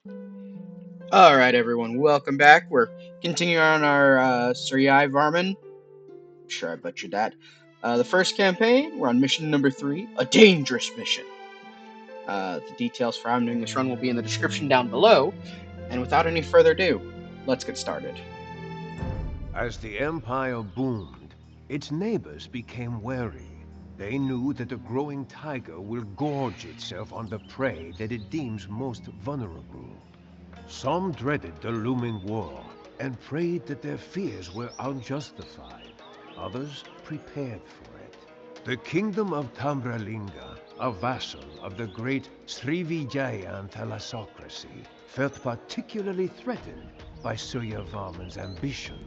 Alright, everyone, welcome back. We're continuing on our Suryavarman. I'm sure I butchered that. The first campaign, we're on mission number 3, a dangerous mission. The details for how I'm doing this run will be in the description down below. And without any further ado, let's get started. As the Empire boomed, its neighbors became wary. They knew that the growing tiger will gorge itself on the prey that it deems most vulnerable. Some dreaded the looming war and prayed that their fears were unjustified. Others prepared for it. The kingdom of Tambralinga, a vassal of the great Srivijayan Thalassocracy, felt particularly threatened by Suryavarman's ambition.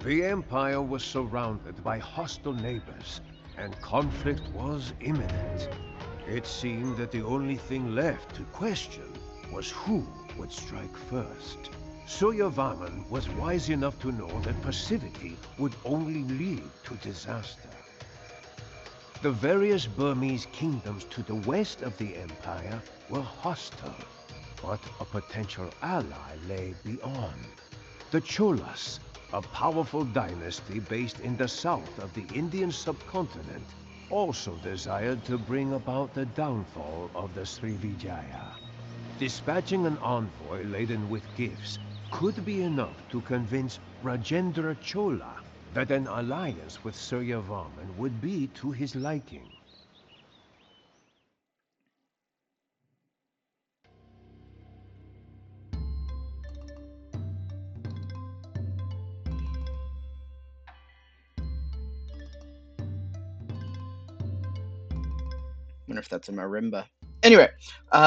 The Empire was surrounded by hostile neighbors, and conflict was imminent. It seemed that the only thing left to question was who would strike first. Suryavarman was wise enough to know that passivity would only lead to disaster. The various Burmese kingdoms to the west of the Empire were hostile, but a potential ally lay beyond. The Cholas, a powerful dynasty based in the south of the Indian subcontinent, also desired to bring about the downfall of the Srivijaya. Dispatching an envoy laden with gifts could be enough to convince Rajendra Chola that an alliance with Suryavarman would be to his liking. Wonder if that's a marimba. Anyway,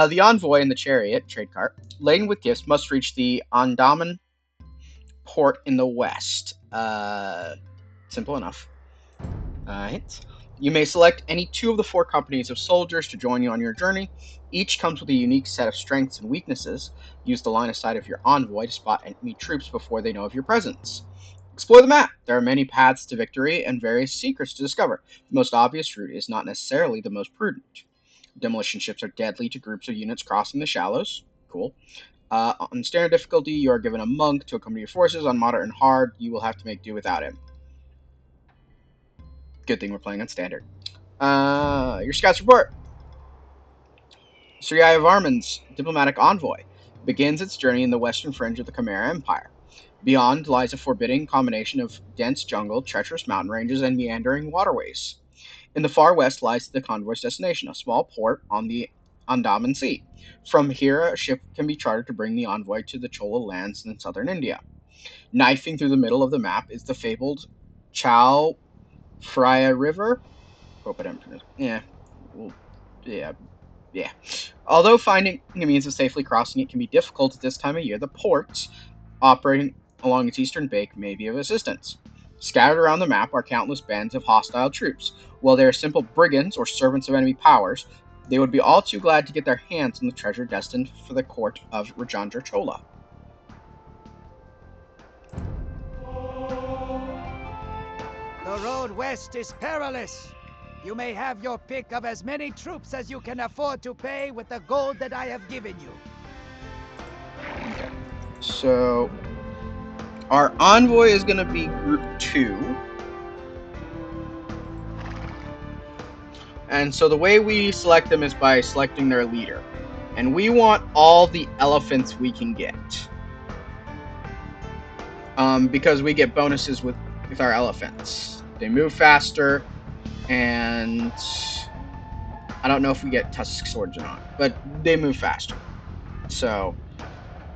the envoy in the chariot, trade cart, laden with gifts, must reach the Andaman port in the west. Simple enough. Alright. You may select any 2 of the 4 companies of soldiers to join you on your journey. Each comes with a unique set of strengths and weaknesses. Use the line of sight of your envoy to spot enemy troops before they know of your presence. Explore the map. There are many paths to victory and various secrets to discover. The most obvious route is not necessarily the most prudent. Demolition ships are deadly to groups of units crossing the shallows. Cool. On standard difficulty, you are given a monk to accompany your forces. On moderate and hard, you will have to make do without him. Good thing we're playing on standard. Your scouts report. Suryavarman's diplomatic envoy begins its journey in the western fringe of the Khmer Empire. Beyond lies a forbidding combination of dense jungle, treacherous mountain ranges, and meandering waterways. In the far west lies the convoy's destination, a small port on the Andaman Sea. From here, a ship can be chartered to bring the envoy to the Chola lands in southern India. Knifing through the middle of the map is the fabled Chao Phraya River. Hope I didn't pronounce. Yeah. Although finding a means of safely crossing it can be difficult at this time of year, the ports operating along its eastern bank may be of assistance. Scattered around the map are countless bands of hostile troops. While they are simple brigands or servants of enemy powers, they would be all too glad to get their hands on the treasure destined for the court of Rajendra Chola. The road west is perilous. You may have your pick of as many troops as you can afford to pay with the gold that I have given you. So, our envoy is going to be Group 2. And so the way we select them is by selecting their leader. And we want all the elephants we can get. Because we get bonuses with our elephants. They move faster, and I don't know if we get tusk swords or not, but they move faster. So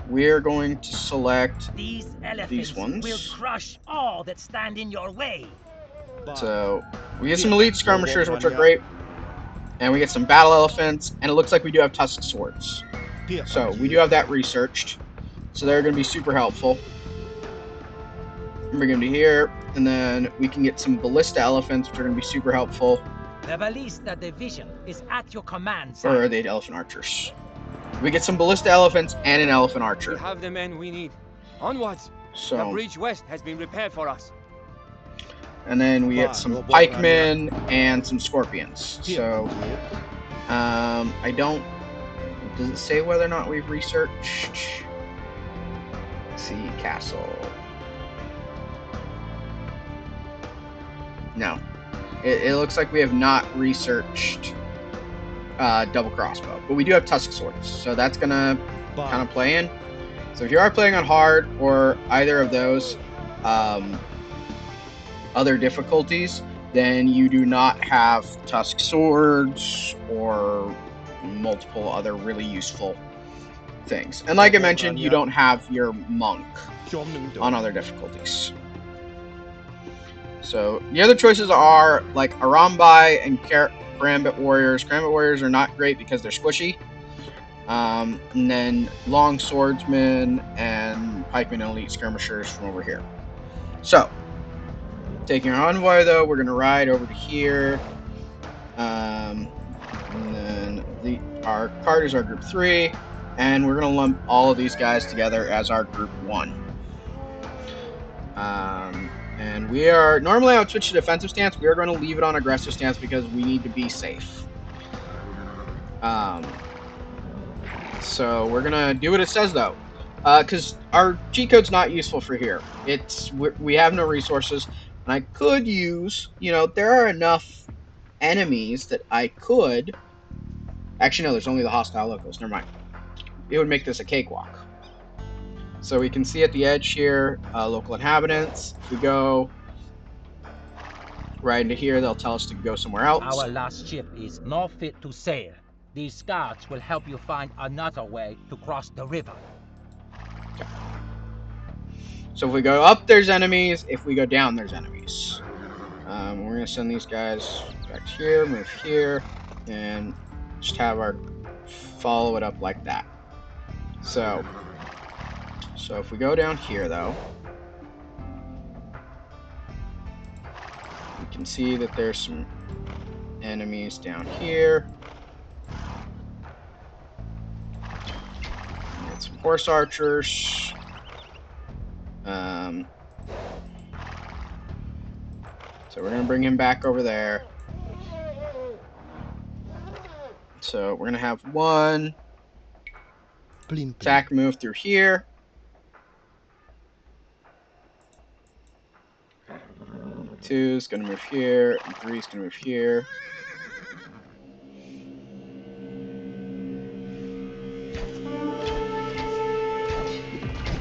we're going to select these ones. Will crush all that stand in your way. So we get some elite skirmishers, which are great, and we get some battle elephants, and it looks like we do have tusk swords. So we do have that researched, so they're going to be super helpful. Bring them to here, and then we can get some ballista elephants, which are going to be super helpful. The ballista division is at your command, sir. Or are they elephant archers? We get some ballista elephants and an elephant archer. We have the men we need. Onwards! So, the bridge west has been repaired for us. And then we get some pikemen and some scorpions. So, I don't Does it say whether or not we've researched? Let's see, castle. No. It looks like we have not researched double crossbow. But we do have tusk swords, so that's going to kind of play in. So if you are playing on hard or either of those other difficulties, then you do not have tusk swords or multiple other really useful things. And like I mentioned, you don't have your monk on other difficulties. So the other choices are like Arambai and Karambit Warriors. Karambit Warriors are not great because they're squishy. And then Long Swordsmen and Pikemen and Elite Skirmishers from over here. So, taking our envoy though, we're going to ride over to here. And then our card is our group 3. And we're going to lump all of these guys together as our group 1. And we are, normally I would switch to defensive stance. We are going to leave it on aggressive stance because we need to be safe. So we're going to do what it says though. Because our cheat code's not useful for here. We have no resources. And I could use, there are enough enemies that I could. Actually, no, there's only the hostile locals. Never mind. It would make this a cakewalk. So we can see at the edge here, local inhabitants. If we go right into here, they'll tell us to go somewhere else. Our last ship is not fit to sail. These scouts will help you find another way to cross the river. Okay. So if we go up, there's enemies. If we go down, there's enemies. We're going to send these guys back here, move here, and just have our follow it up like that. So if we go down here, though, we can see that there's some enemies down here. Get some horse archers. So we're going to bring him back over there. So we're going to have one attack move through here. Two's going to move here, and three's going to move here.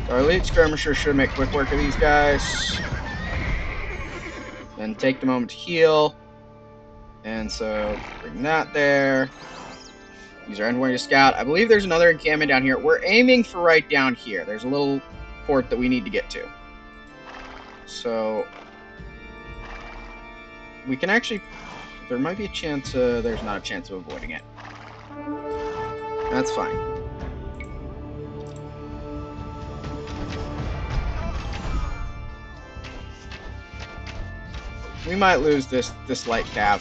Our elite skirmisher should make quick work of these guys. Then take the moment to heal. And so bring that there. Use our envoy to scout. I believe there's another encampment down here. We're aiming for right down here. There's a little port that we need to get to. So we can actually, there might be a chance, there's not a chance of avoiding it. That's fine. We might lose this light cav.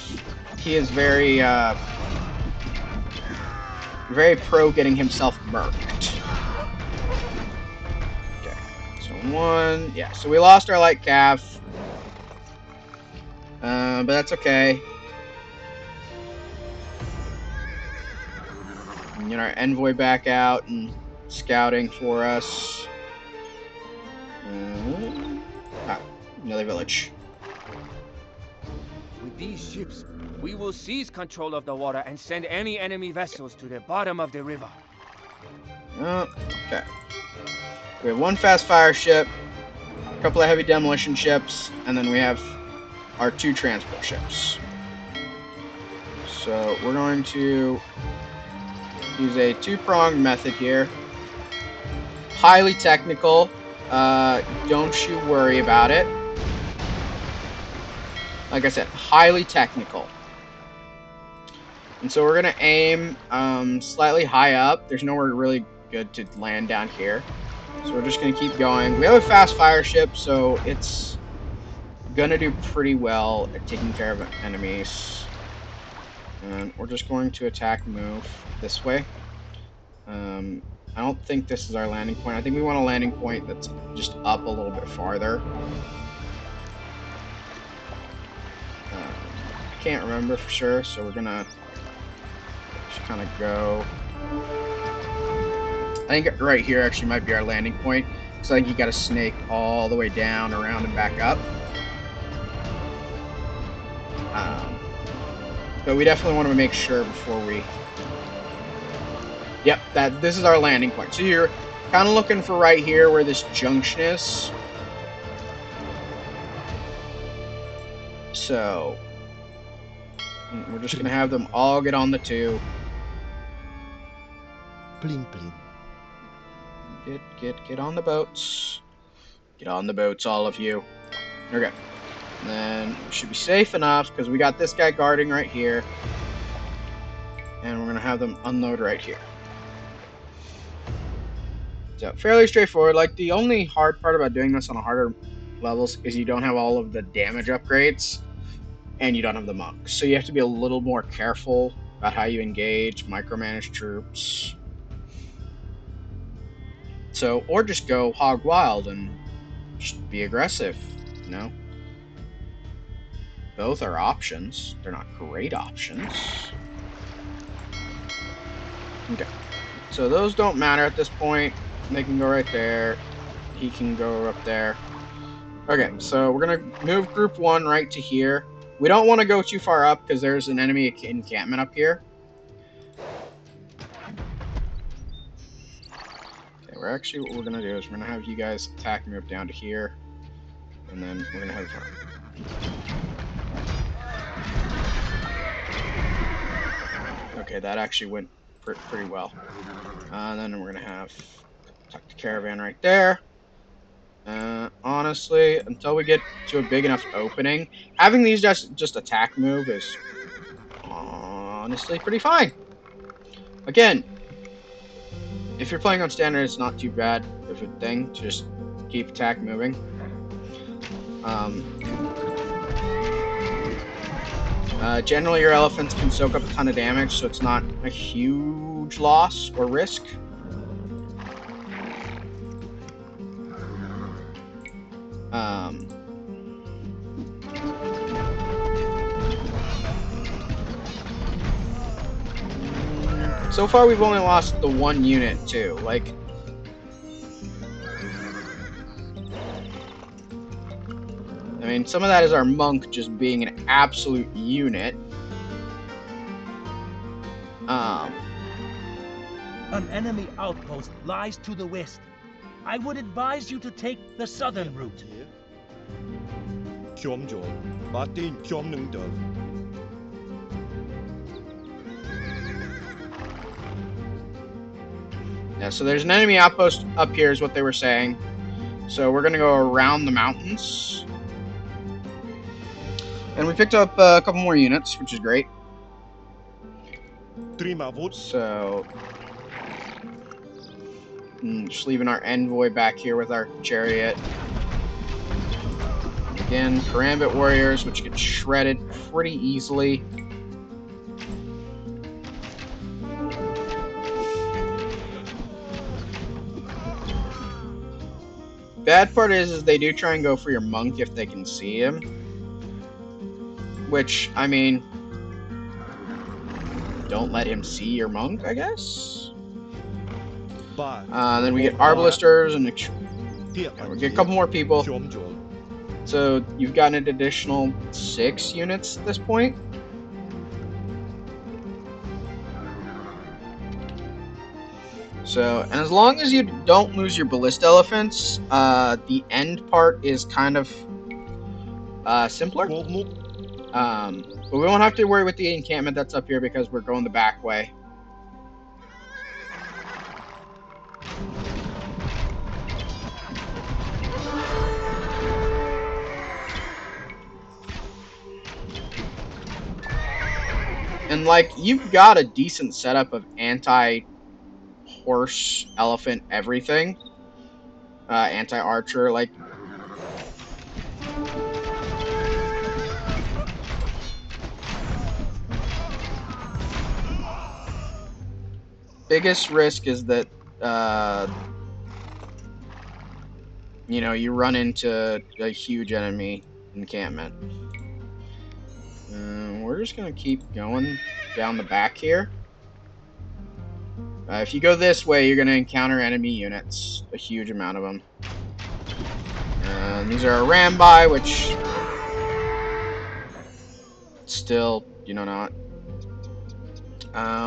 He is very pro getting himself murked. Okay, so one, yeah. So we lost our light cav, but that's okay. And get our envoy back out and scouting for us. Another village. With these ships, we will seize control of the water and send any enemy vessels to the bottom of the river. Okay. We have one fast fire ship, a couple of heavy demolition ships, and then we have our 2 transport ships. So we're going to use a 2-pronged method here. Highly technical. Don't you worry about it. Like I said, highly technical. And so we're going to aim slightly high up. There's nowhere really good to land down here. So we're just going to keep going. We have a fast fire ship, so it's going to do pretty well at taking care of enemies. And we're just going to attack move this way. I don't think this is our landing point. I think we want a landing point that's just up a little bit farther. I can't remember for sure, so we're gonna just kind of go I think right here actually might be our landing point. So I think you got to snake all the way down, around, and back up. But we definitely want to make sure before we... Yep, this is our landing point. So you're kind of looking for right here where this junction is. So we're just going to have them all get on the 2. Bling bling. Get on the boats. Get on the boats, all of you. Okay. And then we should be safe enough because we got this guy guarding right here. And we're going to have them unload right here. So, fairly straightforward. Like, the only hard part about doing this on a harder levels is you don't have all of the damage upgrades. And you don't have the monks. So you have to be a little more careful about how you engage, micromanage troops. So, or just go hog wild and just be aggressive, you know? Both are options. They're not great options. Okay. So those don't matter at this point. They can go right there. He can go up there. Okay, so we're going to move group 1 right to here. We don't want to go too far up because there's an enemy encampment up here. Okay, we're actually, what we're going to do is we're going to have you guys attack move down to here. And then we're going to have... Okay, that actually went pretty well. And then we're going to have tuck the caravan right there. Honestly, until we get to a big enough opening, having these just attack move is honestly pretty fine. Again, if you're playing on standard, it's not too bad of a thing to just keep attack moving. Generally, your elephants can soak up a ton of damage, so it's not a huge loss or risk. So far, we've only lost the 1 unit, too. Like, I mean, some of that is our monk just being an absolute unit. An enemy outpost lies to the west. I would advise you to take the southern route. Yeah, so there's an enemy outpost up here is what they were saying. So we're going to go around the mountains. And we picked up a couple more units, which is great. So, just leaving our envoy back here with our chariot. Again, Karambit warriors, which get shredded pretty easily. Bad part is they do try and go for your monk if they can see him. Which, I mean, don't let him see your monk, I guess. Then we get arbalisters and we get a couple more people. So you've gotten an additional 6 units at this point. So, and as long as you don't lose your ballista elephants, the end part is kind of simpler. But we won't have to worry with the encampment that's up here because we're going the back way. And, like, you've got a decent setup of anti-horse, elephant, everything. Anti-archer, like... Biggest risk is that, you know, you run into a huge enemy encampment. We're just going to keep going down the back here. If you go this way, you're going to encounter enemy units, a huge amount of them. These are a Rambai, which still, not.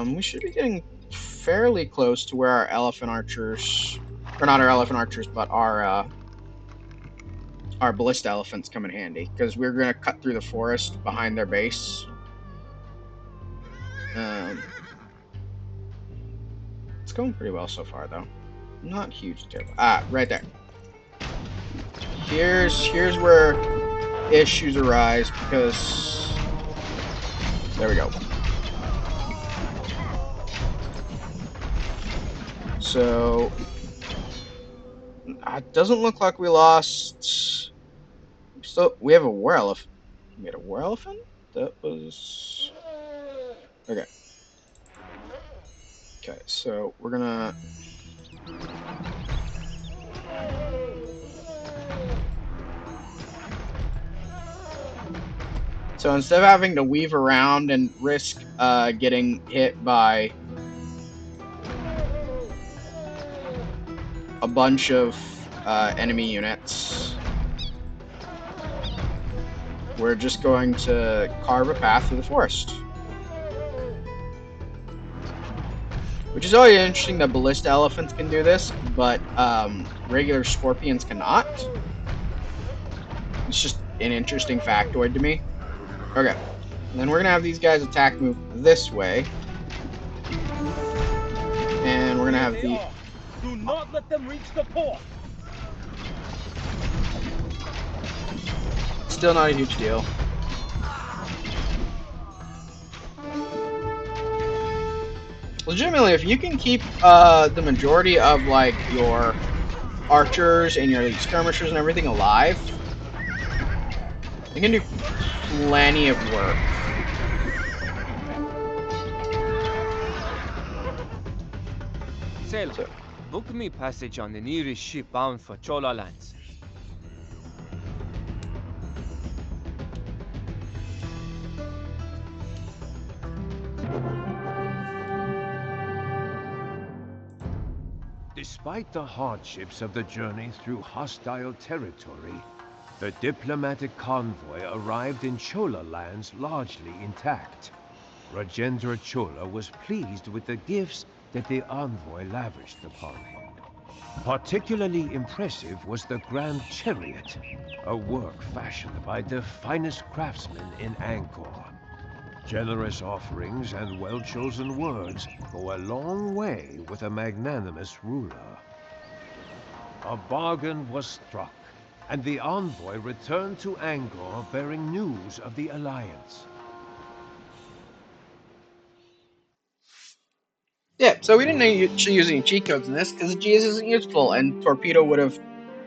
We should be getting fairly close to where our elephant archers, or not our elephant archers, but our ballista elephants come in handy, because we're going to cut through the forest behind their base. It's going pretty well so far, though. Not huge terrible. Right there. Here's where issues arise, because there we go. So it doesn't look like we lost. We have a war elephant. We had a war elephant? That was okay. Okay, so we're gonna So instead of having to weave around and risk getting hit by a bunch of enemy units, we're just going to carve a path through the forest. Which is always interesting that ballista elephants can do this, but regular scorpions cannot. It's just an interesting factoid to me. Okay. And then we're going to have these guys attack move this way. And we're going to have the... Do not let them reach the port. Still not a huge deal. Legitimately, if you can keep the majority of like your archers and your skirmishers and everything alive, you can do plenty of work. Sailor, book me passage on the nearest ship bound for Chola lands. Despite the hardships of the journey through hostile territory, the diplomatic convoy arrived in Chola lands largely intact. Rajendra Chola was pleased with the gifts that the envoy lavished upon him. Particularly impressive was the Grand Chariot, a work fashioned by the finest craftsmen in Angkor. Generous offerings and well-chosen words go a long way with a magnanimous ruler. A bargain was struck, and the envoy returned to Angkor bearing news of the alliance. Yeah, so we didn't actually use any cheat codes in this, because the GS isn't useful, and Torpedo would have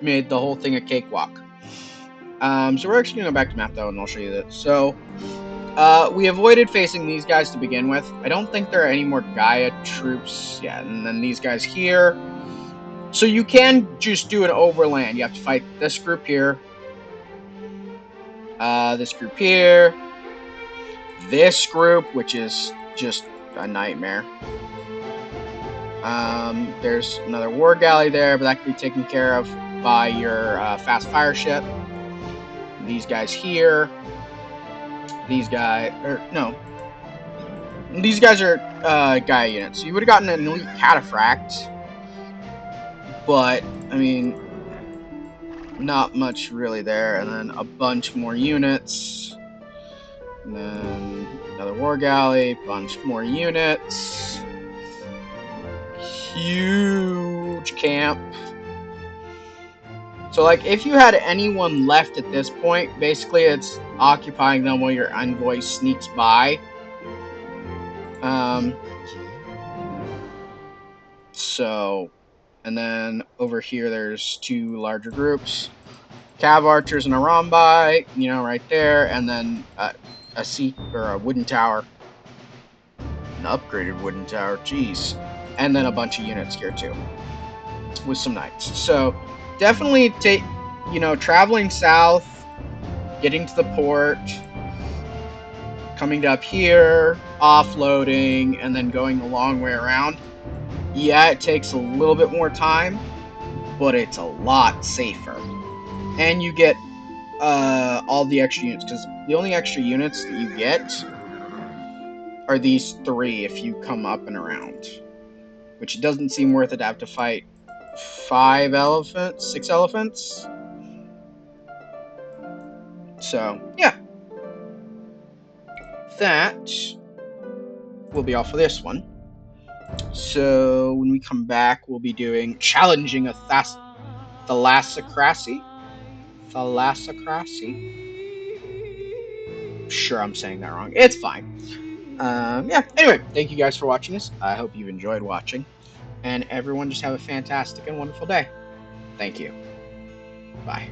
made the whole thing a cakewalk. So we're actually going to go back to map, though, and I'll show you that. So, we avoided facing these guys to begin with. I don't think there are any more Gaia troops. Yeah, and then these guys here. So you can just do an overland. You have to fight this group here. This group here. This group, which is just a nightmare. There's another war galley there, but that can be taken care of by your fast fire ship. These guys here. These guys, no. These guys are Gaia units. So you would have gotten an elite cataphract, but I mean, not much really there. And then a bunch more units. And then another war galley, bunch more units. Huge camp. So, like, if you had anyone left at this point, basically it's occupying them while your envoy sneaks by. So, and then over here there's two larger groups. Cav archers and a Rambai, right there. And then a seat, or a wooden tower. An upgraded wooden tower, jeez. And then a bunch of units here too, with some knights. So definitely take, traveling south, getting to the port, coming up here, offloading, and then going the long way around. Yeah, it takes a little bit more time, but it's a lot safer. And you get all the extra units, because the only extra units that you get are these 3 if you come up and around. Which it doesn't seem worth it to have to fight 5 elephants, 6 elephants. So, yeah. That will be all for this one. So, when we come back, we'll be doing challenging a Thalassocracy. Thalassocracy? Sure, I'm saying that wrong. It's fine. Yeah, anyway, thank you guys for watching this. I hope you've enjoyed watching. And everyone just have a fantastic and wonderful day. Thank you. Bye.